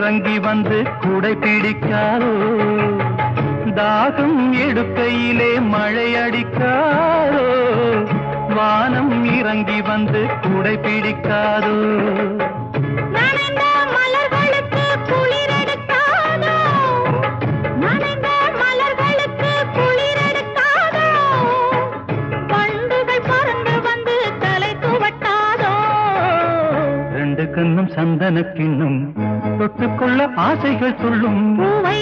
இறங்கி வந்து குடை பிடிக்காதோ தாகம் எடுக்கையிலே மழை அடிக்காதோ வானம் இறங்கி வந்து குடை பிடிக்காதோ கண்ணும் சந்தன கிண்ணும் தொட்டுக்கொள்ள ஆசைகள் சொல்லும் பூவை